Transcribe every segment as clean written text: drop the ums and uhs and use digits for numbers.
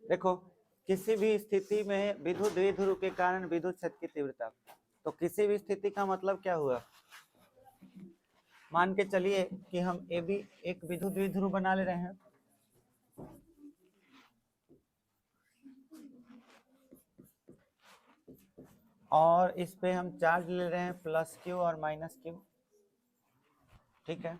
देखो किसी भी स्थिति में विद्युत द्विध्रुव के कारण विद्युत क्षेत्र की तीव्रता, तो किसी भी स्थिति का मतलब क्या हुआ, मान के चलिए कि हम ए बी एक विद्युत द्विध्रुव बना ले रहे हैं, और इस पे हम चार्ज ले रहे हैं प्लस क्यू और माइनस क्यू। ठीक है,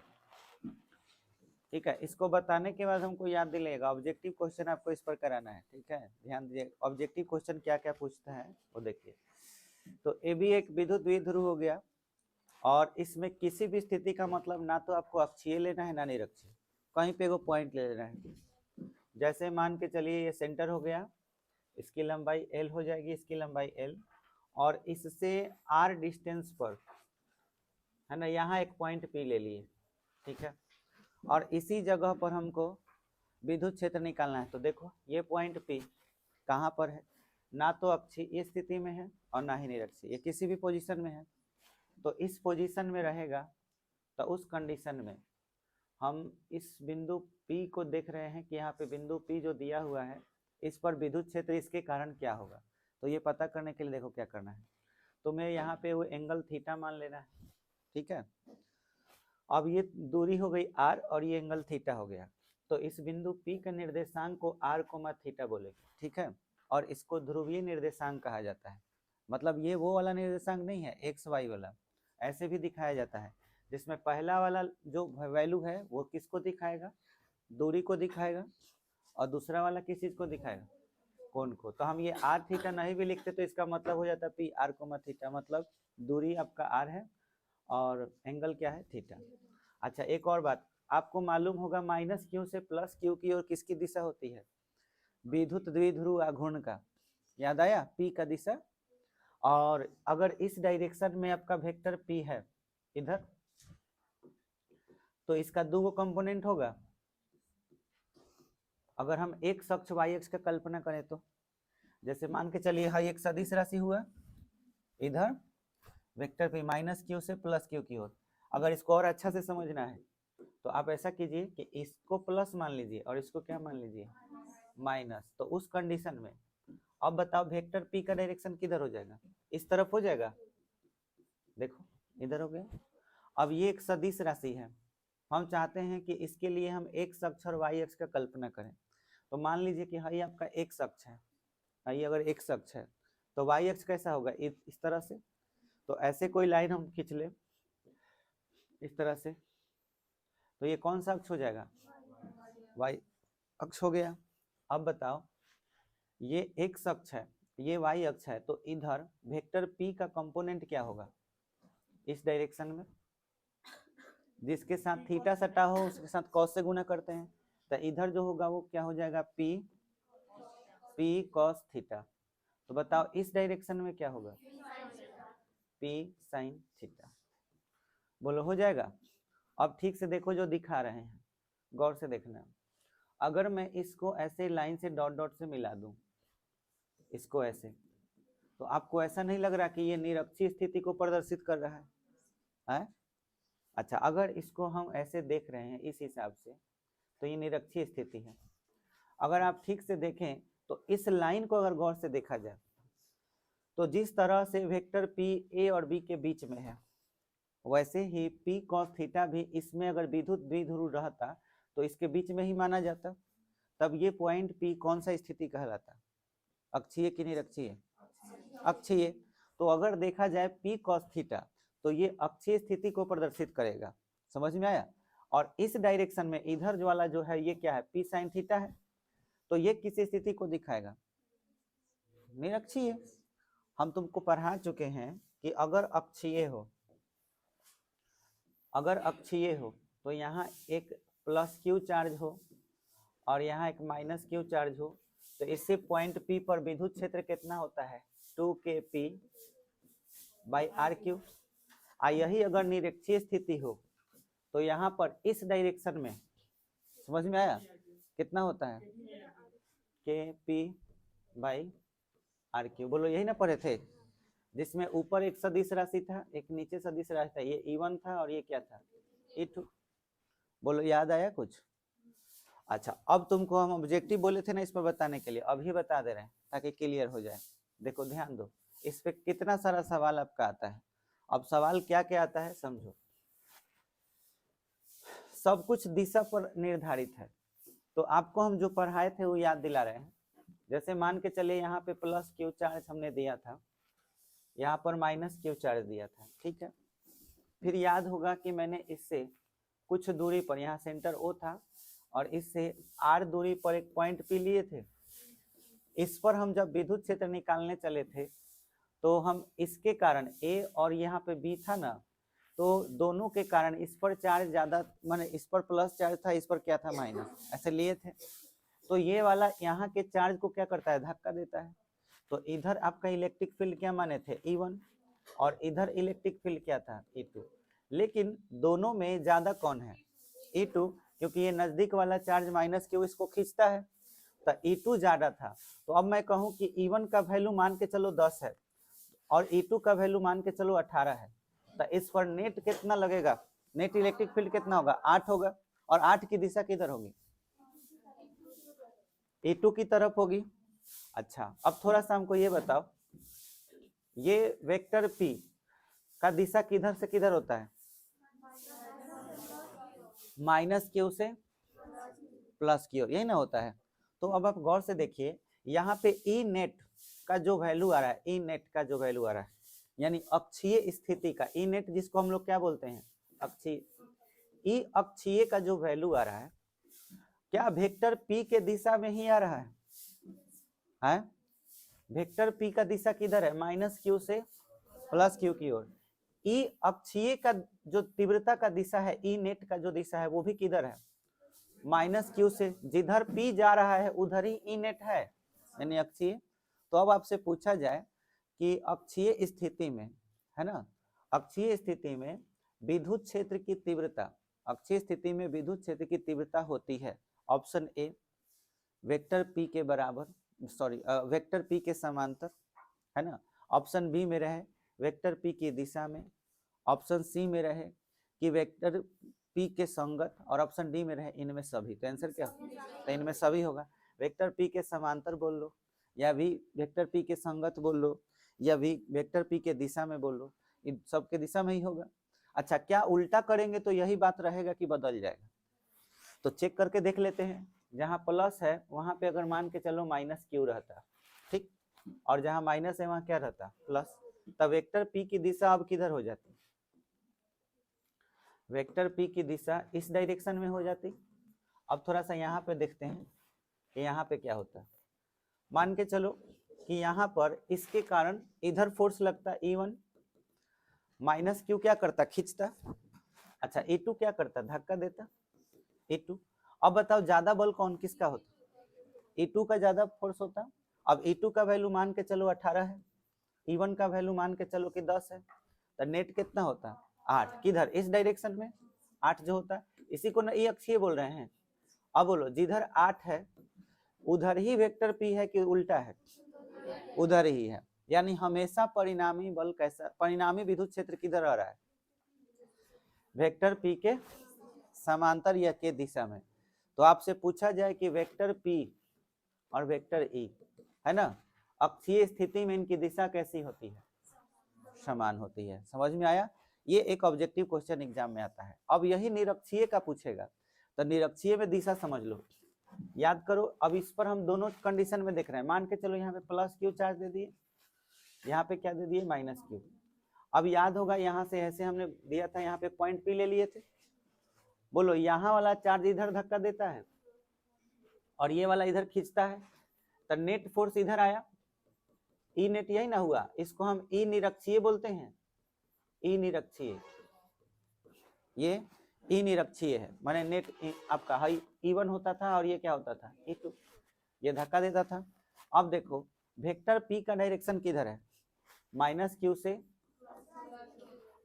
ठीक है। इसको बताने के बाद हमको याद दिलाएगा, ऑब्जेक्टिव क्वेश्चन आपको इस पर कराना है। ठीक है, ध्यान दीजिए ऑब्जेक्टिव क्वेश्चन क्या क्या पूछता है वो देखिए। तो ए भी एक विद्युत द्विध्रुव हो गया, और इसमें किसी भी स्थिति का मतलब ना तो आपको अक्षीय लेना है ना निरक्षीय, कहीं पे वो पॉइंट ले लेना है। जैसे मान के चलिए ये सेंटर हो गया, इसकी लंबाई एल हो जाएगी, इसकी लंबाई एल, और इससे आर डिस्टेंस पर है ना, यहाँ एक पॉइंट पी ले लिए। ठीक है, और इसी जगह पर हमको विद्युत क्षेत्र निकालना है। तो देखो ये पॉइंट पी कहाँ पर है, ना तो अक्षीय स्थिति में है और ना ही निरक्षीय, ये किसी भी पोजीशन में है। तो इस पोजीशन में रहेगा, तो उस कंडीशन में हम इस बिंदु P को देख रहे हैं कि यहाँ पे बिंदु P जो दिया हुआ है, इस पर विद्युत क्षेत्र इसके कारण क्या होगा। तो ये पता करने के लिए देखो क्या करना है, तो मैं यहाँ पे वो एंगल थीटा मान लेना है। ठीक है, अब ये दूरी हो गई r और ये एंगल थीटा हो गया, तो इस बिंदु P के निर्देशांक को r कोमा थीटा बोलेंगे। ठीक है, और इसको ध्रुवीय निर्देशांक कहा जाता है। मतलब ये वो वाला निर्देशांक नहीं है एक्स वाई वाला, ऐसे भी दिखाया जाता है, जिसमें पहला वाला जो वैल्यू है वो किसको दिखाएगा, दूरी को दिखाएगा, और दूसरा वाला किस चीज को दिखाएगा, कोण को। तो हम ये आर थीटा नहीं भी लिखते तो इसका मतलब हो जाता है पी आर कोमा थीटा, मतलब दूरी आपका आर है और एंगल क्या है, थीटा। अच्छा एक और बात, आपको मालूम होगा माइनस क्यू से प्लस क्यू की ओर किसकी दिशा होती है, विद्युत द्विध्रुव आघूर्ण का, याद आया, पी का दिशा। और अगर इस डायरेक्शन में आपका वेक्टर पी है इधर, तो इसका दो कंपोनेंट होगा। अगर हम एक अक्ष वाई अक्ष का कल्पना करें तो जैसे मान के चलिए हाँ एक सदिश राशि हुआ इधर वेक्टर पे माइनस क्यू से प्लस क्यू की ओर। अगर इसको और अच्छा से समझना है तो आप ऐसा कीजिए कि इसको प्लस मान लीजिए और इसको क्या मान लीजिए, माइनस। तो उस कंडीशन में अब बताओ वेक्टर पी का डायरेक्शन किधर हो जाएगा, इस तरफ हो जाएगा। देखो इधर हो गया। अब ये एक सदिश राशि है, हम चाहते हैं कि इसके लिए हम एक्स अक्ष और वाई अक्ष का कल्पना करें। तो मान लीजिए कि हाँ ये आपका एक्स अक्ष है, ये अगर एक्स अक्ष है तो वाई अक्ष कैसा होगा, इस तरह से। तो ऐसे कोई लाइन हम खींच ले इस तरह से, तो ये कौन सा अक्ष हो जाएगा, वाई अक्ष हो गया। अब बताओ ये एक्स अक्ष है, ये वाई अक्ष है, तो इधर वेक्टर पी का कंपोनेंट क्या होगा, इस डायरेक्शन में जिसके साथ थीटा सटा हो उसके साथ कॉस से गुना करते हैं। तो इधर जो होगा वो क्या हो जाएगा, पी कॉस थीटा। तो बताओ इस डायरेक्शन में क्या होगा, पी साइन थीटा। बोलो हो जाएगा। अब ठीक से देखो जो दिखा रहे हैं, गौर से देखना। अगर मैं इसको ऐसे लाइन से डॉट डॉट से मिला दूं, इसको ऐसे, तो आपको ऐसा नहीं लग रहा कि ये निरक्षीय स्थिति को प्रदर्शित कर रहा है? अच्छा अगर इसको हम ऐसे देख रहे हैं इस हिसाब से तो ये निरक्षीय स्थिति है। अगर आप ठीक से देखें तो इस लाइन को अगर गौर से देखा जाए तो जिस तरह से वेक्टर पी ए और बी के बीच में है, वैसे ही पी कॉस थीटा भी इसमें अगर विद्युत द्विध्रुव रहता तो इसके बीच में ही माना जाता। तब ये पॉइंट पी कौन सा स्थिति कहलाता, अक्षीय की निरक्षीय, अक्षीय। तो अगर देखा जाए पी कॉस थीटा तो ये अक्षीय स्थिति को प्रदर्शित करेगा, समझ में आया। और इस डायरेक्शन में इधर जो वाला जो है ये क्या है, पी साइन थीटा है, तो ये किस स्थिति को दिखाएगा, निरक्षीय। हम तुमको पढ़ा चुके हैं कि अगर अक्षीय हो, अगर अक्षीय हो तो यहाँ एक प्लस क्यू चार्ज हो और यहाँ एक माइनस क्यू चार्ज हो, तो इससे पॉइंट पी पर विद्युत क्षेत्र कितना होता है, 2kp बाई आर क्यू। यही अगर निरक्षीय स्थिति हो तो यहाँ पर इस डायरेक्शन में, समझ में आया, कितना होता है, kp बाई आर क्यू। बोलो यही ना पढ़े थे, जिसमें ऊपर एक सदिश राशि था एक नीचे सदिश राशि था, ये E1 था और ये क्या था, E2। बोलो याद आया कुछ। अच्छा, अब तुमको हम ऑब्जेक्टिव बोले थे ना इस पर बताने के लिए, अभी बता दे रहे हैं ताकि क्लियर हो जाए। देखो ध्यान दो, इस पे कितना सारा सवाल आपका आता है। अब सवाल क्या क्या आता है समझो। सब कुछ दिशा पर निर्धारित है, तो आपको हम जो पढ़ाए थे वो याद दिला रहे हैं। जैसे मान के चलिए यहाँ पे प्लस क्यू चार्ज हमने दिया था, यहाँ पर माइनस क्यू चार्ज दिया था, ठीक है। फिर याद होगा कि मैंने इससे कुछ दूरी पर, यहाँ सेंटर ओ था और इससे आर दूरी पर एक पॉइंट पी लिए थे। इस पर हम जब विद्युत क्षेत्र निकालने चले थे तो हम इसके कारण ए और यहाँ पे बी था ना, तो दोनों के कारण इस पर चार्ज ज्यादा, माने इस पर प्लस चार्ज था, इस पर क्या था माइनस, ऐसे लिए थे। तो ये वाला यहाँ के चार्ज को क्या करता है, धक्का देता है। तो इधर आपका इलेक्ट्रिक फील्ड क्या माने थे, E1, और इधर इलेक्ट्रिक फील्ड क्या था, E2। लेकिन दोनों में ज्यादा कौन है, E2, क्योंकि ये नजदीक वाला चार्ज माइनस क्यू इसको खींचता है, तो E2 ज्यादा था। तो अब मैं कहूँ कि E1 का वैल्यू मान के चलो 10 है और E2 का वैल्यू मान के चलो 18 है, तो इस पर नेट कितना लगेगा, नेट इलेक्ट्रिक फील्ड कितना होगा, 8 होगा। और 8 की दिशा किधर होगी, E2 की तरफ होगी। अच्छा, अब थोड़ा सा हमको ये बताओ, ये वेक्टर P का दिशा किधर से किधर होता है, माइनस क्यू से प्लस की ओर, यही ना होता है। तो अब आप गौर से देखिए, यहाँ पे ई नेट का जो वैल्यू आ रहा है, ई नेट का जो वैल्यू आ रहा है, यानी अक्षीय स्थिति का ई नेट, जिसको हम लोग क्या बोलते हैं, अक्षीय, ई अक्षीय का जो वैल्यू आ रहा है, क्या वेक्टर पी के दिशा में ही आ रहा है? वेक्टर पी का दिशा किधर है, माइनस क्यू से प्लस क्यू की ओर। ई अक्षीय का जो तीव्रता का दिशा है, ई नेट का जो दिशा है, वो भी किधर है, माइनस क्यू से। जिधर पी जा रहा है उधर ही ई नेट है, यानी अक्षीय। तो अब आपसे पूछा जाए कि अक्षीय स्थिति में, है ना, अक्षीय स्थिति में विद्युत क्षेत्र की तीव्रता, अक्षीय स्थिति में विद्युत क्षेत्र की तीव्रता होती है, ऑप्शन ए वेक्टर पी के बराबर, सॉरी वेक्टर पी के समांतर, है ना। ऑप्शन बी में रहे वेक्टर पी की दिशा में, ऑप्शन सी में रहे कि वेक्टर पी के संगत, और ऑप्शन डी में रहे इनमें सभी। तो आंसर क्या, तो इनमें सभी होगा। वेक्टर पी के समांतर बोल लो, या भी वेक्टर पी के संगत बोल लो, या भी वेक्टर पी के दिशा में बोल लो, इन सब के दिशा में ही होगा। अच्छा, क्या उल्टा करेंगे तो यही बात रहेगा कि बदल जाएगा, तो चेक करके देख लेते हैं। जहां प्लस है वहां पे अगर मान के चलो माइनस क्यू रहता, ठीक, और जहां माइनस है वहां क्या रहता, प्लस, तब वेक्टर पी की दिशा अब किधर हो जाती, वेक्टर पी की दिशा इस डायरेक्शन में हो जाती। अब थोड़ा सा यहाँ पे देखते हैं कि यहाँ पे क्या होता है। मान के चलो कि यहाँ पर इसके कारण इधर फोर्स लगता E1, माइनस क्यू क्या करता, खींचता। अच्छा, E2 क्या करता, धक्का देता, E2। अब बताओ ज्यादा बल कौन किसका होता, E2 का ज्यादा फोर्स होता। अब E2 का वैल्यू मान के चलो 18 है, E1 का वैल्यू मान के चलो कि 10 है, तो नेट कितना होता, 8, किधर, इस डायरेक्शन में 8 जो होता है, इसी को ना ई अक्षीय बोल रहे हैं। अब बोलो जिधर 8 है उधर ही वेक्टर पी है कि उल्टा है, उधर ही है, यानी हमेशा परिणामी बल कैसा, परिणामी विद्युत क्षेत्र किधर आ रहा है, वेक्टर पी के समांतर या के दिशा में। तो आपसे पूछा जाए कि वेक्टर पी और वेक्टर ई, है ना, अक्षीय स्थिति में इनकी दिशा कैसी होती है, समान होती है। समझ में आया, ये एक ऑब्जेक्टिव क्वेश्चन एग्जाम में आता है। अब यही निरक्षीय का पूछेगा, तो निरक्षीय में दिशा समझ लो, याद करो। अब इस पर हम दोनों कंडीशन में देख रहे हैं, मान के चलो यहाँ पे प्लस क्यू चार्ज दे दिए, यहाँ पे क्या दे दिए, माइनस क्यू। अब याद होगा यहाँ से ऐसे हमने दिया था, यहाँ पे पॉइंट पी ले लिए थे। बोलो यहाँ वाला चार्ज इधर धक्का देता है और ये वाला इधर खींचता है, तो नेट फोर्स इधर आया, ई नेट यही ना हुआ, इसको हम ई निरक्षीय बोलते हैं, ई निरक्षीय, ये ई निरक्षीय है, माने नेट आपका हाई E1 होता था और ये क्या होता था, E2, ये धक्का देता था। अब देखो वेक्टर पी का डायरेक्शन किधर है, माइनस क्यू से।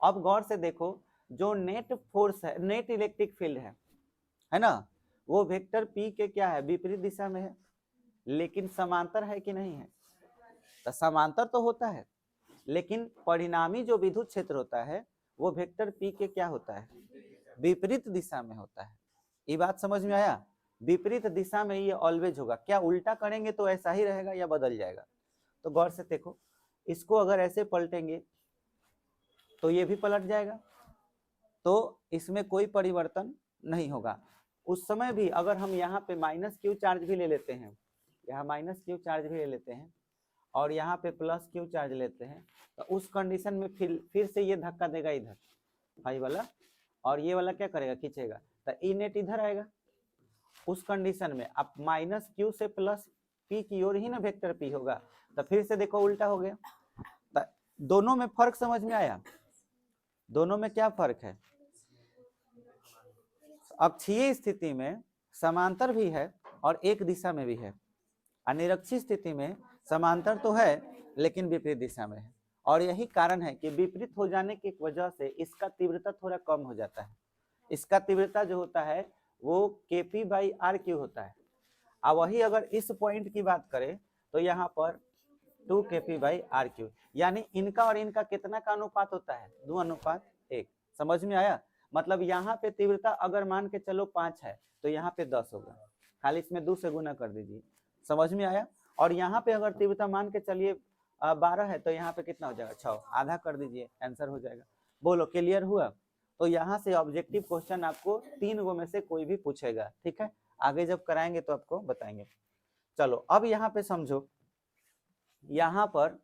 अब गौर से देखो, जो नेट फोर्स है, नेट इलेक्ट्रिक फील्ड है ना, वो वेक्टर पी के क्या है, विपरीत दिशा में है, लेकिन समांतर है कि नहीं है, तो समांतर तो होता है, लेकिन परिणामी जो विद्युत क्षेत्र होता है वो वेक्टर पी के क्या होता है, विपरीत दिशा में होता है। ये बात समझ में आया। विपरीत दिशा में ये ऑलवेज होगा। क्या उल्टा करेंगे तो ऐसा ही रहेगा या बदल जाएगा? तो गौर से देखो, इसको अगर ऐसे पलटेंगे तो ये भी पलट जाएगा, तो इसमें कोई परिवर्तन नहीं होगा। उस समय भी अगर हम यहाँ पे माइनस क्यू चार्ज भी ले लेते हैं, यहाँ माइनस क्यू चार्ज भी ले लेते हैं और यहाँ पे प्लस क्यू चार्ज लेते हैं, तो उस कंडीशन में फिर से ये धक्का देगा इधर फाई वाला, और ये वाला क्या करेगा, खींचेगा, तो ई नेट इधर आएगा। उस कंडीशन में अब माइनस क्यू से प्लस पी की ओर ही ना वेक्टर पी होगा, तो फिर से देखो उल्टा हो गया। तो दोनों में फर्क समझ में आया? दोनों में क्या फर्क है? अक्षीय स्थिति में समांतर भी है और एक दिशा में भी है, अनिरक्षीय स्थिति में समांतर तो है लेकिन विपरीत दिशा में है। और यही कारण है कि विपरीत हो जाने की वजह से इसका तीव्रता थोड़ा कम हो जाता है। इसका तीव्रता जो होता है वो kp/r क्यू होता है। अब वही अगर इस पॉइंट की बात करें तो यहाँ पर 2kp/r क्यू, यानी इनका और इनका कितना का अनुपात होता है, 2:1। समझ में आया? मतलब यहाँ पे तीव्रता अगर मान के चलो 5 है तो यहाँ पे 10 होगा, खाली इसमें 2 से गुना कर दीजिए। समझ में आया? और यहाँ पे अगर तीव्रता मान के चलिए 12 है तो यहाँ पे कितना हो जाएगा, 6, आधा कर दीजिए, आंसर हो जाएगा। बोलो क्लियर हुआ? तो यहाँ से ऑब्जेक्टिव क्वेश्चन आपको 3 गो में से कोई भी पूछेगा, ठीक है? आगे जब कराएंगे तो आपको बताएंगे। चलो अब यहाँ पे समझो, यहाँ पर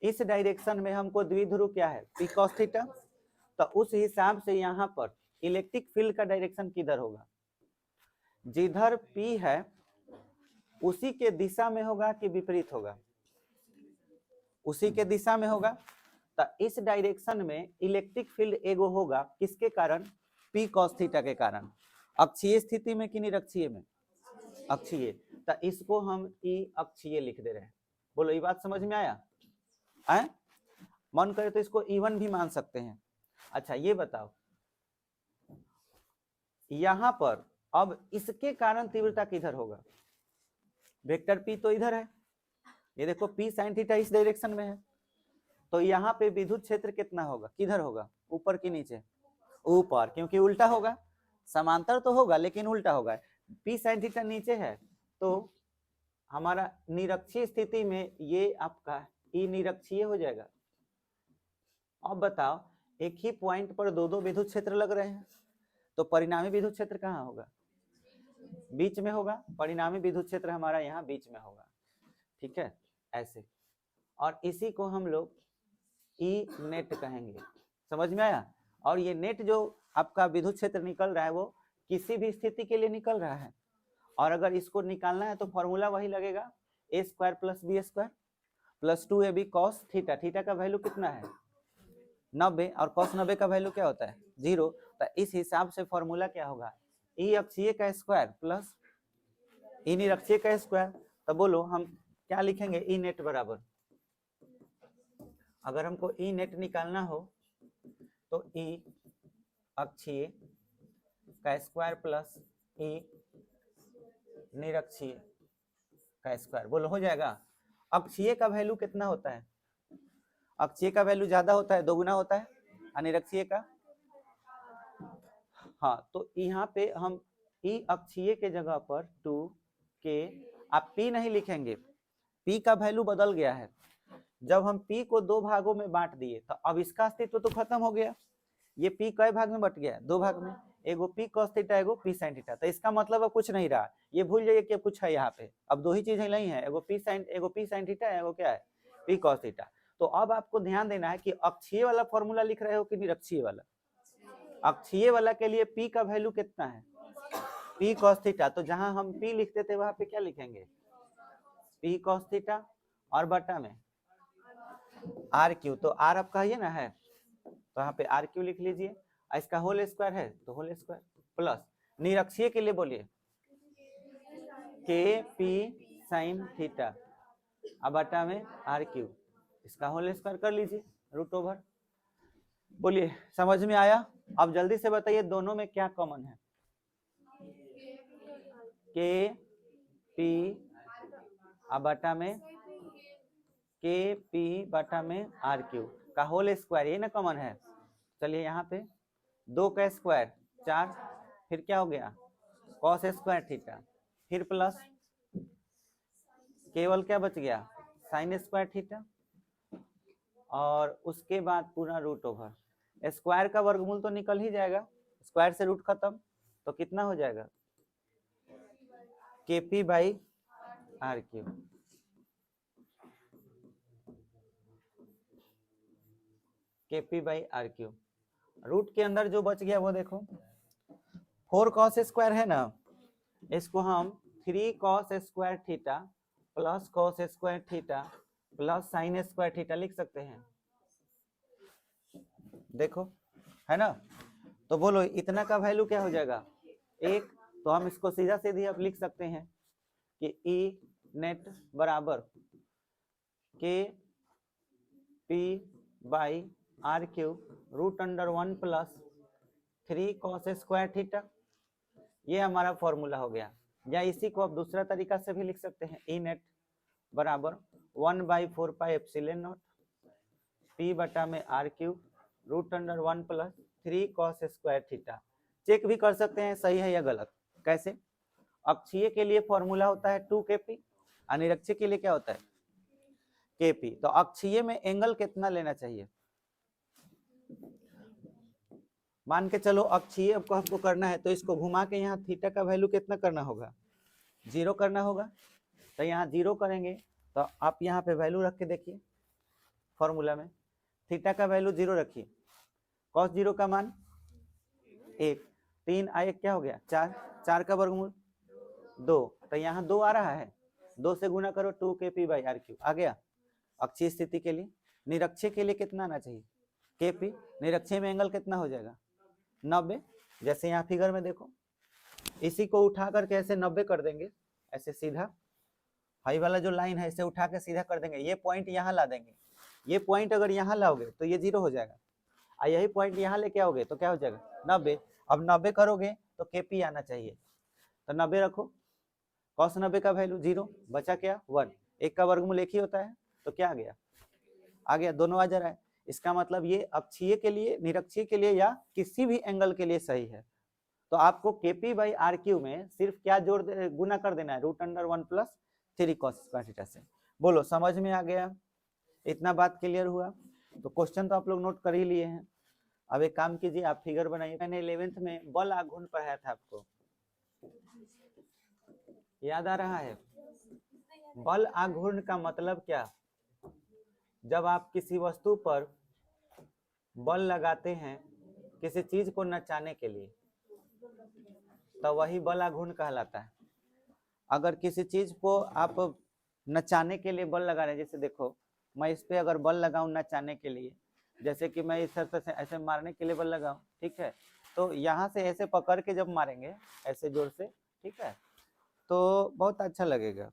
इस डायरेक्शन में हमको द्विध्रुव क्या है, पी कॉस थीटा, तो उस हिसाब से यहाँ पर इलेक्ट्रिक फील्ड का डायरेक्शन किधर होगा, जिधर पी है उसी के दिशा में होगा कि विपरीत होगा, उसी के दिशा में होगा। तो इस डायरेक्शन में इलेक्ट्रिक फील्ड एगो होगा, किसके कारण, पी कॉस थीटा के कारण। अक्षीय स्थिति में कि निरक्षीय में, अक्षीय, तो इसको हम ई अक्षीय लिख दे रहे हैं। बोलो ये बात समझ में आया? आए? मन करे तो इसको E1 भी मान सकते हैं। अच्छा ये बताओ, यहां पर अब इसके कारण तीव्रता किधर होगा, वेक्टर P तो इधर है, ये देखो P sin थीटा इस डायरेक्शन में है, तो यहाँ पे विद्युत क्षेत्र कितना होगा, किधर होगा, ऊपर की नीचे, ऊपर, क्योंकि उल्टा होगा, समांतर तो होगा लेकिन उल्टा होगा। P sin थीटा नीचे है तो हमारा निरक्षीय स्थिति में ये आपका ई निरक्षीय हो जाएगा। अब बताओ, एक ही पॉइंट पर दो दो विद्युत क्षेत्र लग रहे हैं, तो परिणामी विद्युत क्षेत्र कहाँ होगा, बीच में होगा। परिणामी विद्युत क्षेत्र हमारा यहाँ बीच में होगा, ठीक है, ऐसे। और इसी को हम लोग ई नेट कहेंगे। समझ में आया? और ये नेट जो आपका विद्युत क्षेत्र निकल रहा है वो किसी भी स्थिति के लिए निकल रहा है, और अगर इसको निकालना है तो फॉर्मूला वही लगेगा, a² + b² + 2ab cos theta. Theta का वैल्यू कितना है, 90, और cos 90 का वैल्यू क्या होता है, 0। तो इस हिसाब से फॉर्मूला क्या होगा, ई अक्षीय का स्क्वायर प्लस ई निरक्षीय का स्क्वायर। तो बोलो हम क्या लिखेंगे, ई नेट बराबर, अगर हमको ई नेट निकालना हो तो ई अक्षीय का स्क्वायर प्लस ई निरक्षीय का स्क्वायर, बोलो हो जाएगा। अक्षीय का वैल्यू कितना होता है, अक्षीय का वैल्यू ज्यादा होता है, दोगुना होता है अनिरक्षीय का। हाँ, तो यहाँ पे हम ई अक्षीय के जगह पर 2k, आप p नहीं लिखेंगे, p का वैल्यू बदल गया है। जब हम p को 2 भागों में बांट दिए तो अब इसका अस्तित्व तो खत्म हो गया। ये p कई भाग में बट गया, 2 भाग में, एगो p cos थीटा, एगो p sin थीटा। तो इसका मतलब अब कुछ नहीं रहा, ये भूल जाइए कि कुछ है यहाँ पे। अब 2 ही चीजें नहीं है, एगो p sin थीटा, एगो क्या है, p cos थीटा। तो अब आपको ध्यान देना है कि अक्षीय वाला फॉर्मूला लिख रहे हो कि निरक्षीय वाला। अक्षीय वाला के लिए p का वैल्यू कितना है, p cos थीटा। तो जहां हम p लिखते थे वहां पे क्या लिखेंगे, p cos थीटा, और बटा में r क्यू। तो r आपका ये ना है, तो यहाँ पे r क्यू लिख लीजिए, इसका होल स्क्वायर है तो होल स्क्वायर, प्लस निरक्षीय के लिए बोलिए के पी साइन थीटा, अब बटा में r क्यू, इसका होल स्क्वायर कर लीजिए, √ओवर। बोलिए समझ में आया? अब जल्दी से बताइए दोनों में क्या कॉमन है, के पी अब बटा में के पी बटा में आर क्यू का होल स्क्वायर, ये ना कॉमन है। चलिए यहाँ पे 2 का स्क्वायर 4, फिर क्या हो गया कॉस स्क्वायर थीटा, फिर प्लस केवल क्या बच गया, साइन स्क्वायर थीटा, और उसके बाद पूरा रूट ओवर। स्क्वायर का वर्गमूल तो निकल ही जाएगा, स्क्वायर से रूट खत्म, तो कितना हो जाएगा, KP by R Q. KP by R Q. Root के अंदर जो बच गया वो देखो, 4 कॉस स्क्वायर है ना, इसको हम 3 cos square theta plus cos square theta plus sine square theta लिख सकते हैं, देखो है ना। तो बोलो इतना का वैल्यू क्या हो जाएगा, 1। तो हम इसको सीधा सीधी अब लिख सकते हैं कि ई नेट बराबर के P by R Q root under 1 plus 3 cos square theta. ये हमारा फॉर्मूला हो गया। या इसी को आप दूसरा तरीका से भी लिख सकते हैं, ई नेट बराबर 1/4 पाई एप्सिलॉन नॉट पी बटा में R Q root under 1 plus 3 cos square theta. Check भी कर सकते हैं सही है या गलत। कैसे, अक्षीय के लिए फॉर्मूला होता है 2kp, अनिरक्षीय के लिए क्या होता है kp। तो अक्षीय में एंगल कितना लेना चाहिए, मान के चलो अक्षीय को हमको करना है, तो इसको घुमा के यहाँ थीटा का वैल्यू कितना करना होगा, 0 करना होगा। तो यहाँ 0 करेंगे, तो आप यहाँ पे वैल्यू रख के देखिए, फॉर्मूला में थीटा का वैल्यू 0 रखिए, कॉस 0 का मान 1, 3 आ 1 क्या हो गया 4, 4 का वर्गमूल 2, तो यहाँ 2 आ रहा है, 2 से गुना करो 2kp बाई आर क्यू आ गया। अक्षीय स्थिति के लिए, निरक्षीय के लिए कितना आना चाहिए kp, निरक्षीय में एंगल कितना हो जाएगा 90। जैसे यहाँ फिगर में देखो, इसी को उठा करके ऐसे 90 कर देंगे, ऐसे सीधा हाई वाला जो लाइन है इसे उठा के सीधा कर देंगे, ये पॉइंट यहाँ ला देंगे, ये पॉइंट अगर यहाँ लाओगे तो ये 0 हो जाएगा, और यही पॉइंट यहाँ लेके आओगे तो क्या हो जाएगा 90। अब 90 करोगे तो kp आना चाहिए, तो 90 रखो, cos 90 का वैल्यू 0, बचा क्या 1, 1 का वर्गमूल 1 ही होता है, तो क्या आ गया दोनों आ जा रहा है। इसका मतलब ये अक्षीय के लिए, निरक्षीय के लिए या किसी भी एंगल के लिए सही है। तो आपको kp बाई आर क्यू में सिर्फ क्या जोड़ गुना कर देना है, root under 1 plus 3 cos square theta से। बोलो समझ में आ गया, इतना बात क्लियर हुआ। तो क्वेश्चन तो आप लोग नोट कर ही लिए हैं। अब एक काम कीजिए, आप फिगर बनाइए। मैंने 11th में बल आघूर्ण पढ़ाया था आपको, याद आ रहा है। बल आघूर्ण का मतलब क्या, जब आप किसी वस्तु पर बल लगाते हैं किसी चीज को नचाने के लिए, तो वही बल आघूर्ण कहलाता है। अगर किसी चीज को आप नचाने के लिए बल लगा रहे हैं, जैसे देखो मैं इस पे अगर बल लगाऊं नचाने के लिए, जैसे कि मैं इस तरह से ऐसे मारने के लिए बल लगाऊं, ठीक है, तो यहाँ से ऐसे पकड़ के जब मारेंगे ऐसे जोर से, ठीक है, तो बहुत अच्छा लगेगा।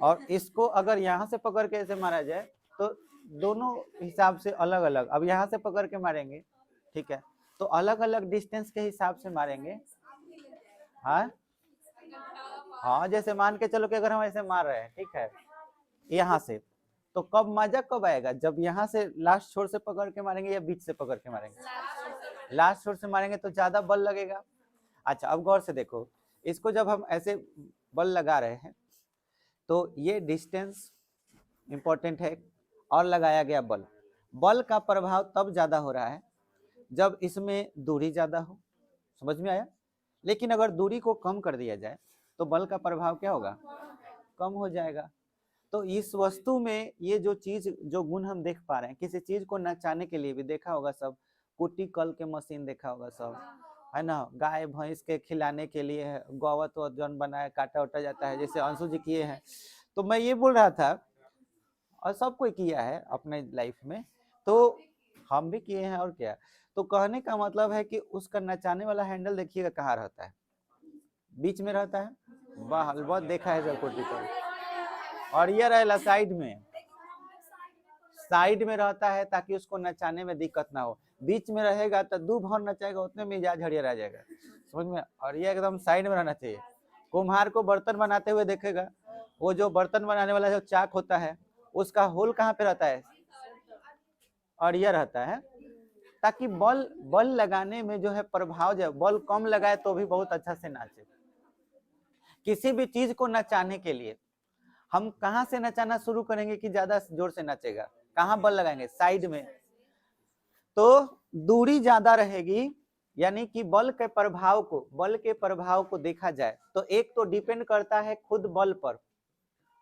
और इसको अगर यहाँ से पकड़ के ऐसे मारा जाए तो दोनों हिसाब से अलग अलग, अब यहाँ से पकड़ के मारेंगे, ठीक है, तो अलग अलग डिस्टेंस के हिसाब से मारेंगे। हाँ हाँ, जैसे मान के चलो कि अगर हम ऐसे मार रहे हैं, ठीक है, यहाँ से, तो कब मजा कब आएगा, जब यहाँ से लास्ट छोर से पकड़ के मारेंगे या बीच से पकड़ के मारेंगे, लास्ट छोर से मारेंगे तो ज्यादा बल लगेगा। अच्छा अब गौर से देखो, इसको जब हम ऐसे बल लगा रहे हैं तो ये डिस्टेंस इंपॉर्टेंट है, और लगाया गया बल, बल का प्रभाव तब ज्यादा हो रहा है जब इसमें दूरी ज्यादा हो, समझ में आया। लेकिन अगर दूरी को कम कर दिया जाए तो बल का प्रभाव क्या होगा, कम हो जाएगा। तो इस वस्तु में ये जो चीज, जो गुण हम देख पा रहे हैं, किसी चीज को नचाने के लिए भी देखा होगा सब, कुटी कल के मशीन देखा होगा सब, है ना, गाय भैंस के खिलाने के लिए गौवत जौन बनाए काटा उटा जाता है, जैसे अंशु जी किए हैं। तो मैं ये बोल रहा था, और सब कोई किया है अपने लाइफ में, तो हम भी किए हैं, और क्या। तो कहने का मतलब है कि उसका नचाने वाला हैंडल देखिएगा कहाँ रहता है, बीच में रहता है, वाह बहुत देखा है सब कुटी पर, और ये रहेला साइड में, साइड में रहता है ताकि उसको नचाने में दिक्कत ना हो, बीच में रहेगा तो दू भर नचाएगा उतने मिजाज हरियर आ जाएगा, समझ में। और ये एकदम साइड में रहना चाहिए। कुम्हार को बर्तन बनाते हुए देखेगा, वो जो बर्तन बनाने वाला जो चाक होता है उसका होल कहाँ पे रहता है, और यह रहता है, ताकि बल लगाने में जो है प्रभाव, जो बल कम लगाए तो भी बहुत अच्छा से नाचे, किसी भी चीज को नचाने के लिए हम कहां से नचाना शुरू करेंगे कि ज्यादा जोर से नचेगा? कहां बल लगाएंगे? साइड में। तो दूरी ज्यादा रहेगी, यानी कि बल के प्रभाव को देखा जाए तो एक तो डिपेंड करता है खुद बल पर।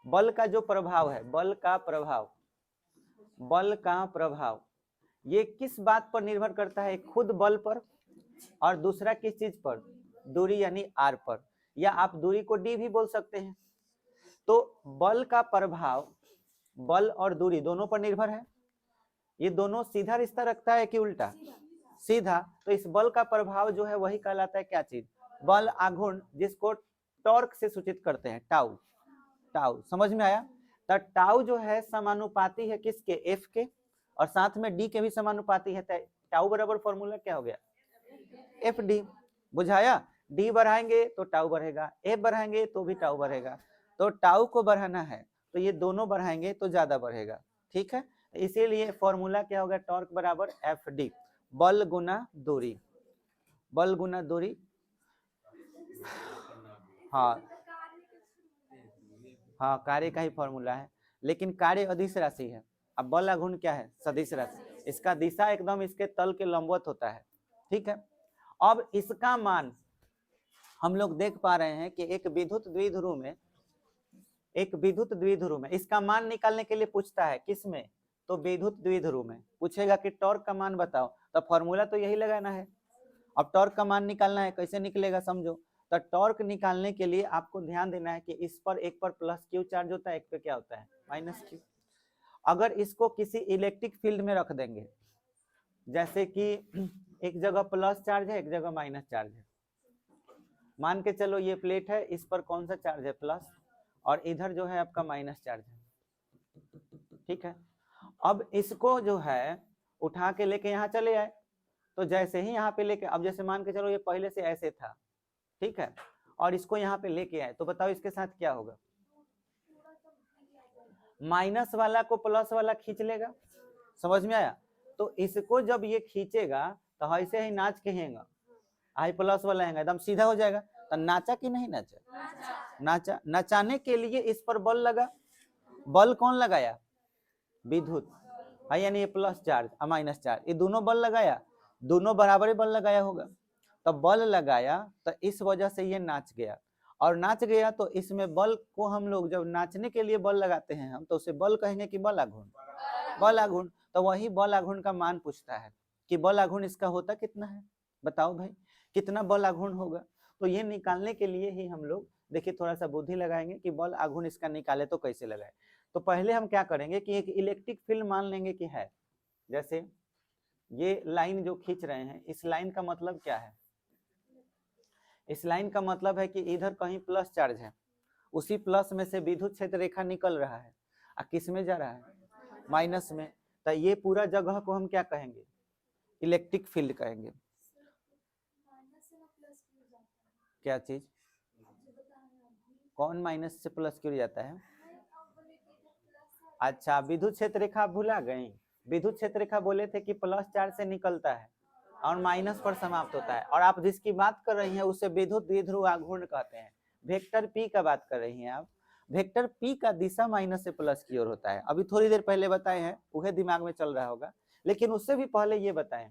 बल का जो प्रभाव है, बल का प्रभाव ये किस बात पर निर्भर करता है? खुद बल पर, और दूसरा किस चीज पर? दूरी यानी आर पर, या आप दूरी को डी भी बोल सकते हैं। तो बल का प्रभाव बल और दूरी दोनों पर निर्भर है। ये दोनों सीधा रिश्ता रखता है कि उल्टा? सीधा। तो इस बल का प्रभाव जो है वही कहलाता है क्या चीज? बल आघूर्ण, जिसको टॉर्क से सूचित करते हैं, टाउ। समझ में आया? तो टाउ जो है समानुपाती है किसके? एफ के, और साथ में डी के भी समानुपाती है। टाउ बराबर फॉर्मूला क्या हो गया? F D. बुझाया? डी बढ़ाएंगे तो टाउ बढ़ेगा, एफ बढ़ाएंगे तो भी टाउ बढ़ेगा। तो टाउ को बढ़ाना है तो ये दोनों बढ़ाएंगे तो ज्यादा बढ़ेगा। ठीक है, इसीलिए फॉर्मूला क्या होगा? टॉर्क बराबर एफ डी, बल गुना दूरी। बल गुना दूरी। हाँ हाँ, कार्य का ही फॉर्मूला है, लेकिन कार्य अदिश राशि है। अब बल आघूर्ण क्या है? सदिश राशि। इसका दिशा एकदम इसके तल के लंबवत होता है। ठीक है, अब इसका मान हम लोग देख पा रहे हैं कि एक विद्युत द्विध्रुव में इसका मान निकालने के लिए पूछता है। किसमें? तो विद्युत द्विध्रुव में पूछेगा कि टॉर्क का मान बताओ, तो फॉर्मूला तो यही लगाना है। अब टॉर्क का मान निकालना है, कैसे निकलेगा समझो। तो टॉर्क निकालने के लिए आपको ध्यान देना है कि इस पर एक पर प्लस क्यू चार्ज होता है, एक पे क्या होता है? Minus Q. अगर इसको किसी इलेक्ट्रिक फील्ड में रख देंगे, जैसे कि एक जगह प्लस चार्ज है, एक जगह माइनस चार्ज है। मान के चलो ये प्लेट है, इस पर कौन सा चार्ज है? प्लस, और इधर जो है आपका माइनस चार्ज है। ठीक है, अब इसको जो है उठा के लेके यहाँ चले आए, तो जैसे ही यहाँ पे लेके, अब जैसे मान के चलो ये पहले से ऐसे था, ठीक है, और इसको यहाँ पे लेके आए, तो बताओ इसके साथ क्या होगा? माइनस वाला को प्लस वाला खींच लेगा। समझ में आया? तो इसको जब ये खींचेगा तो ऐसे ही नाच के हेगा, आई प्लस वाला हैगा, एकदम सीधा हो जाएगा। तो नाचा कि नहीं नाचा? नाचा। नचाने के लिए इस पर बल लगा। बल कौन लगाया? विद्युत, यानी ये प्लस चार्ज और माइनस चार्ज, ये दोनों बल लगाया, दोनों बराबर बल लगाया होगा। तो बल लगाया तो इस वजह से ये नाच गया, और नाच गया तो इसमें बल को हम लोग जब नाचने के लिए बल लगाते हैं हम, तो उसे बल कहेंगे कि बल आघूर्ण? बल आघूर्ण। तो वही बल आघूर्ण का मान पूछता है कि बल आघूर्ण इसका होता कितना है? बताओ भाई, कितना बल आघूर्ण होगा? तो ये निकालने के लिए ही हम लोग देखिए थोड़ा सा बुद्धि लगाएंगे कि बल आघूर्ण इसका निकाले तो कैसे लगाए। तो पहले हम क्या करेंगे कि एक इलेक्ट्रिक फील्ड मान लेंगे कि है, जैसे ये लाइन जो खींच रहे हैं, इस लाइन का मतलब क्या है? इस लाइन का मतलब है कि इधर कहीं प्लस चार्ज है, उसी प्लस में से विद्युत क्षेत्र रेखा निकल रहा है, और किस में जा रहा है? माइनस में। तो ये पूरा जगह को हम क्या कहेंगे? इलेक्ट्रिक फील्ड कहेंगे। क्या चीज? कौन माइनस से प्लस क्यों जाता है? अच्छा, विद्युत क्षेत्र रेखा आप भुला गई। विद्युत क्षेत्र रेखा बोले थे कि प्लस चार्ज से निकलता है और माइनस पर समाप्त होता है, और आप जिसकी बात कर रही हैं उसे विद्युत द्विध्रुव आघूर्ण कहते हैं। वेक्टर पी का बात कर रही हैं आप। वेक्टर पी का दिशा माइनस से प्लस की ओर होता है। अभी थोड़ी देर पहले बताए हैं, वह दिमाग में चल रहा होगा, लेकिन उससे भी पहले ये बताएं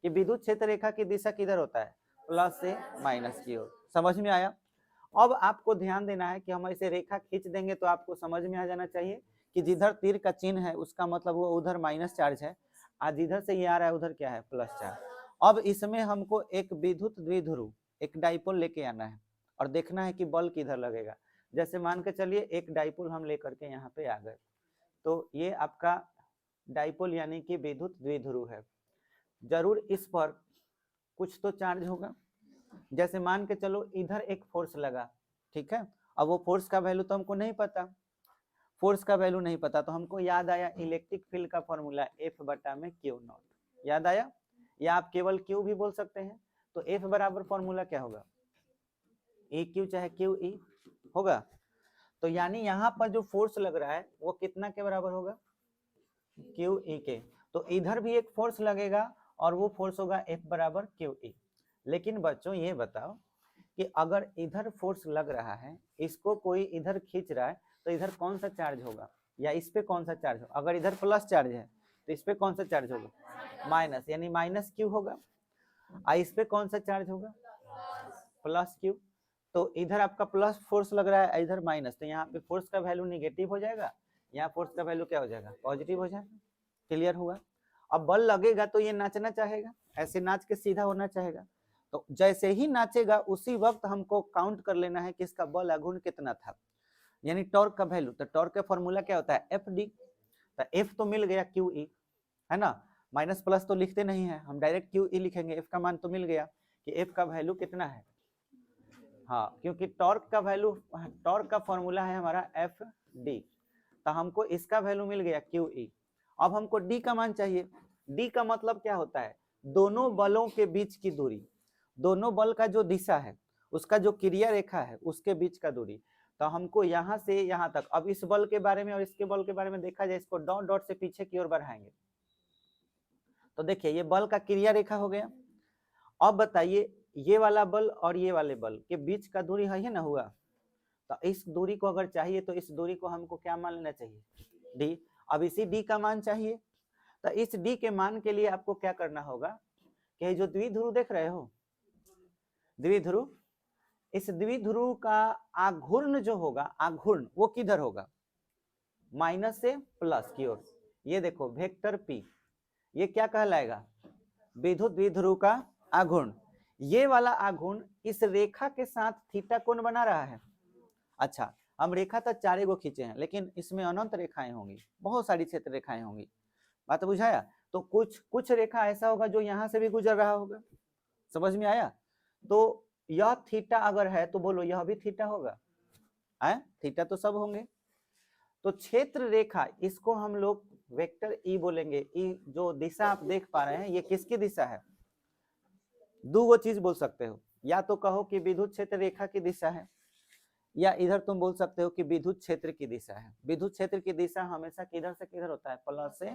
कि विद्युत क्षेत्र रेखा की दिशा किधर होता है? प्लस से माइनस की ओर। समझ में आया? अब आपको ध्यान देना है कि हम ऐसे रेखा खींच देंगे तो आपको समझ में आ जाना चाहिए कि जिधर तीर का चिन्ह है उसका मतलब वो उधर माइनस चार्ज है, और जिधर से ये आ रहा है उधर क्या है? Plus charge. अब इसमें हमको एक विद्युत द्विध्रुव, एक डाइपोल लेके आना है और देखना है कि बल किधर लगेगा। जैसे मान के चलिए एक डाइपोल हम लेकर के यहाँ पे आ गए, तो ये आपका डाइपोल यानी कि विद्युत द्विध्रुव है। जरूर इस पर कुछ तो चार्ज होगा। जैसे मान के चलो इधर एक फोर्स लगा, ठीक है, अब वो फोर्स का वैल्यू तो हमको नहीं पता, तो हमको याद आया इलेक्ट्रिक फील्ड का फॉर्मूला F बटा में Q नॉट। याद आया? या आप केवल Q भी बोल सकते हैं। तो F बराबर फॉर्मूला क्या होगा? E Q चाहे Q E होगा। तो यानी यहाँ पर जो फोर्स लग रहा है वो कितना के बराबर होगा? Q E के। तो इधर भी एक फोर्स लगेगा और वो फोर्स होगा F बराबर Q E। लेकिन बच्चों ये बताओ कि अगर इधर फोर्स लग रहा है, इसको कोई इधर खींच रहा है, तो इधर कौन सा चार्ज होगा, या इस पे कौन सा चार्ज होगा। अगर इधर प्लस चार्ज है तो इस पे कौन सा चार्ज होगा, माइनस, यानी माइनस क्यू होगा। इस पे कौन सा चार्ज होगा, प्लस क्यू। तो इधर आपका प्लस फोर्स लग रहा है, इधर माइनस, तो यहाँ पे फोर्स का वैल्यू निगेटिव हो जाएगा, यहाँ फोर्स का वैल्यू क्या हो जाएगा, पॉजिटिव हो जाएगा। क्लियर हुआ। अब बल लगेगा तो ये नाचना चाहेगा, ऐसे नाच के सीधा होना चाहेगा। तो जैसे ही नाचेगा उसी वक्त हमको काउंट कर लेना है कि इसका बल आघूर्ण कितना था, यानी टॉर्क का वैल्यू। तो टॉर्क का फॉर्मूला क्या होता है, एफ डी। तो एफ तो मिल गया क्यू ई, है ना, माइनस प्लस तो लिखते नहीं है हम, डायरेक्ट क्यू ई लिखेंगे। एफ का मान तो मिल गया कि एफ का वैल्यू कितना है, हाँ, क्योंकि टॉर्क का वैल्यू, टॉर्क का फॉर्मूला है हमारा एफ डी, तो हमको इसका वैल्यू मिल गया क्यू ई। अब हमको डी का मान चाहिए। डी का मतलब क्या होता है, दोनों बलों के बीच की दूरी, दोनों बल का जो दिशा है, उसका जो क्रिया रेखा है, उसके बीच का दूरी। तो हमको यहाँ से यहाँ तक, अब इस बल के बारे में और इसके बल के बारे में देखा जाए, इसको डॉट डॉट से पीछे की ओर बढ़ाएंगे तो देखिए ये बल का क्रिया रेखा हो गया। अब बताइए ये वाला बल और ये वाले बल के बीच का दूरी है ना हुआ, तो इस दूरी को अगर चाहिए तो इस दूरी को हमको क्या मान लेना चाहिए, डी। अब इसी डी का मान चाहिए, तो इस डी के मान के लिए आपको क्या करना होगा कि जो द्विध्रुव देख रहे हो, द्विध्रुव, इस द्विध्रुव का आघूर्ण जो होगा, आघूर्ण वो किधर होगा, माइनस से प्लस की ओर। ये देखो वेक्टर पी, ये क्या कहलाएगा, विद्युत द्विध्रुव का आघूर्ण। ये वाला आघूर्ण इस रेखा के साथ थीटा कोण बना रहा है। अच्छा, हम रेखा तो चारे को खींचे हैं, लेकिन इसमें अनंत रेखाएं होंगी, बहुत सारी क्षेत्र रेखाएं होंगी, बात बुझाया। तो कुछ रेखा ऐसा होगा जो यहाँ से भी गुजर रहा होगा, समझ में आया। तो यह थीटा अगर है तो बोलो यह भी थीटा होगा, है थीटा तो सब होंगे। तो क्षेत्र रेखा, इसको हम लोग वेक्टर ई बोलेंगे। ई जो दिशा आप देख पा रहे हैं, ये किसकी दिशा है, दो वो चीज बोल सकते हो, या तो कहो कि विद्युत क्षेत्र रेखा की दिशा है, या इधर तुम बोल सकते हो कि विद्युत क्षेत्र की दिशा है। विद्युत क्षेत्र की दिशा हमेशा किधर से किधर होता है, प्लस से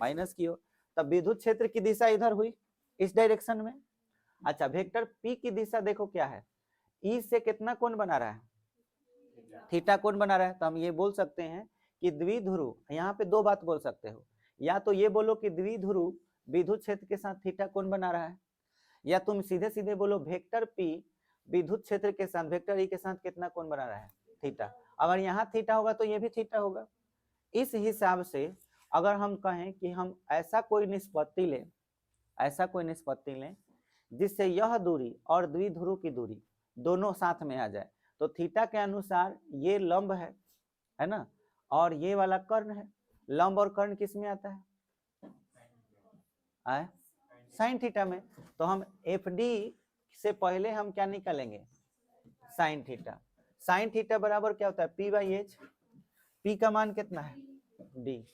माइनस की ओर। तब विद्युत क्षेत्र की दिशा इधर हुई, इस डायरेक्शन में। अच्छा, वेक्टर पी की दिशा देखो क्या है, ई से कितना कोण बना रहा है, थीटा कोण बना रहा है। तो हम ये बोल सकते हैं कि द्विध्रुव, यहाँ पे दो बात बोल सकते हो, या तो ये बोलो कि द्विध्रुव विद्युत क्षेत्र के साथ थीटा कोण बना रहा है, या तुम सीधे सीधे बोलो वेक्टर पी विद्युत क्षेत्र के साथ वेक्टर ई के साथ कितना कोण बना रहा है, थीटा। अगर यहाँ थीटा होगा तो ये भी थीटा होगा। इस हिसाब से अगर हम कहें कि हम ऐसा कोई निष्पत्ति लें, ऐसा कोई निष्पत्ति लें जिससे यह दूरी और द्विध्रुव की दूरी दोनों साथ में आ जाए, तो थीटा के अनुसार ये लंब है ना, और ये वाला कर्ण है। लंब और कर्ण किस में आता है, साइन थीटा में। तो हम एफ डी से पहले हम क्या निकालेंगे, साइन थीटा। साइन थीटा बराबर क्या होता है, पी बाई एच। पी का मान कितना है, डी।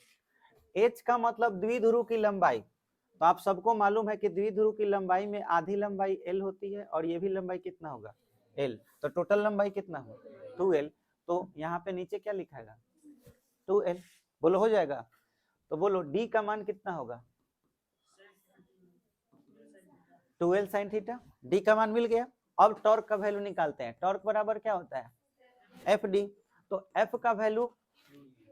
एच का मतलब द्विध्रुव की लंबाई। तो आप सबको मालूम है कि द्विध्रुव की लंबाई में आधी लंबाई एल होती है, और ये भी लंबाई कितना होगा, एल। तो टोटल लंबाई कितना होगा, 2l। तो यहाँ पे नीचे क्या लिखाएगा, 2l। बोलो हो जाएगा। तो बोलो डी का मान कितना होगा, 2l साइन थीटा। डी का मान मिल गया। अब टॉर्क का वैल्यू निकालते हैं। टॉर्क बराबर क्या होता है, एफ डी। तो एफ का वैल्यू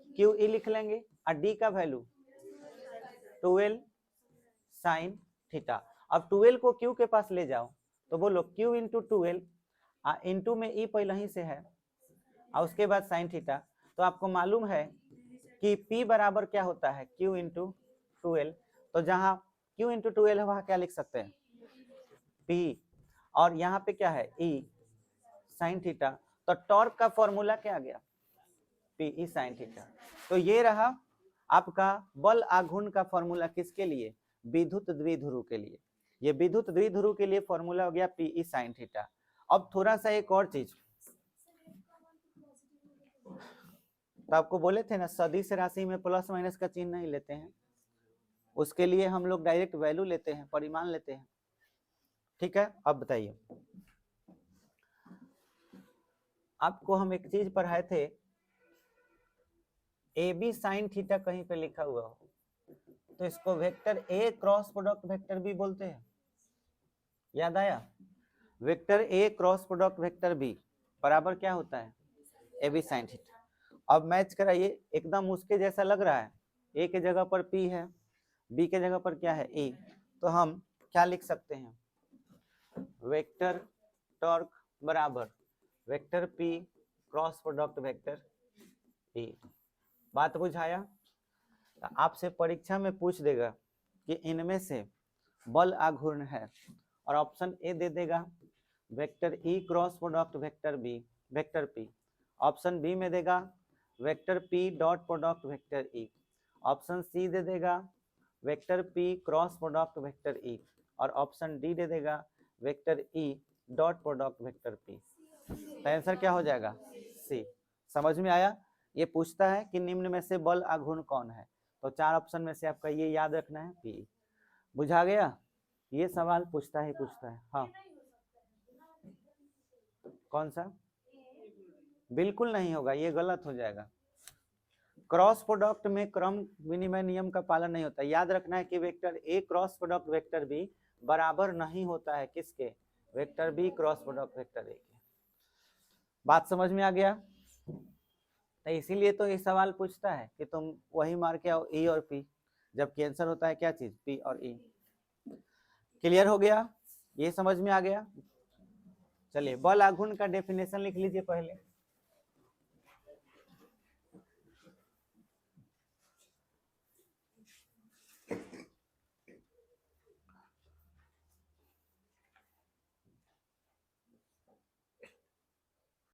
क्यू ई लिख लेंगे, और डी का वैल्यू 2l साइन थीटा। अब 2l को q के पास ले जाओ, तो बोलो q इंटू 2l, इंटू में ई पहले ही से है, और उसके बाद साइन थीटा। तो आपको मालूम है कि p बराबर क्या होता है, q इंटू 2l। तो जहां q इंटू 2l है वहां क्या लिख सकते हैं, p, और यहाँ पे क्या है, e साइन थीटा। तो टॉर्क का फॉर्मूला क्या आ गया, p e साइन थीटा। तो ये रहा आपका बल आघूर्ण का फॉर्मूला, किसके लिए, विद्युत द्विध्रुव के लिए। ये विद्युत द्विध्रुव के लिए फॉर्मूला हो गया पी ई साइन थीटा। अब थोड़ा सा एक और चीज, तो आपको बोले थे ना सदिश राशि में प्लस माइनस का चिन्ह नहीं लेते हैं, उसके लिए हम लोग डायरेक्ट वैल्यू लेते हैं, परिमाण लेते हैं, ठीक है। अब बताइए, आपको हम एक चीज पढ़ाए थे, ए बी साइन थीटा कहीं पे लिखा हुआ हो तो इसको vector A cross product vector भी बोलते हैं, याद आया। Vector A cross product vector B बराबर क्या होता है, ए बी साइन थीटा। अब मैच कराइए, एकदम उसके जैसा लग रहा है, ए के जगह पर पी है, बी के जगह पर क्या है ए, तो हम क्या लिख सकते हैं, वेक्टर टॉर्क बराबर vector p cross product vector ए। बात बुझाया। तो आपसे परीक्षा में पूछ देगा कि इनमें से बल आघूर्ण है, और ऑप्शन ए दे देगा vector e cross product vector b vector p, option B में देगा vector p dot product vector e, option C दे देगा vector p cross product vector e, और ऑप्शन डी दे देगा vector e dot product vector p. तो answer क्या हो जाएगा, सी। समझ में आया। ये पूछता है कि निम्न में से बल आघूर्ण कौन है, तो 4 ऑप्शन में से आपका ये याद रखना है, पी। बुझा गया। ये सवाल पूछता है हाँ। कौन सा, बिल्कुल नहीं होगा, ये गलत हो जाएगा। क्रॉस प्रोडक्ट में क्रम विनिमय नियम का पालन नहीं होता। याद रखना है कि vector A cross product vector B बराबर नहीं होता है किसके, vector B cross product vector A के। बात समझ में आ गया। तो इसीलिए तो ये सवाल पूछता है कि तुम वही मार के आओ ई और पी, जबकि आंसर होता है क्या चीज, पी और ई। क्लियर हो गया, ये समझ में आ गया। चलिए बल आघूर्ण का डेफिनेशन लिख लीजिए पहले।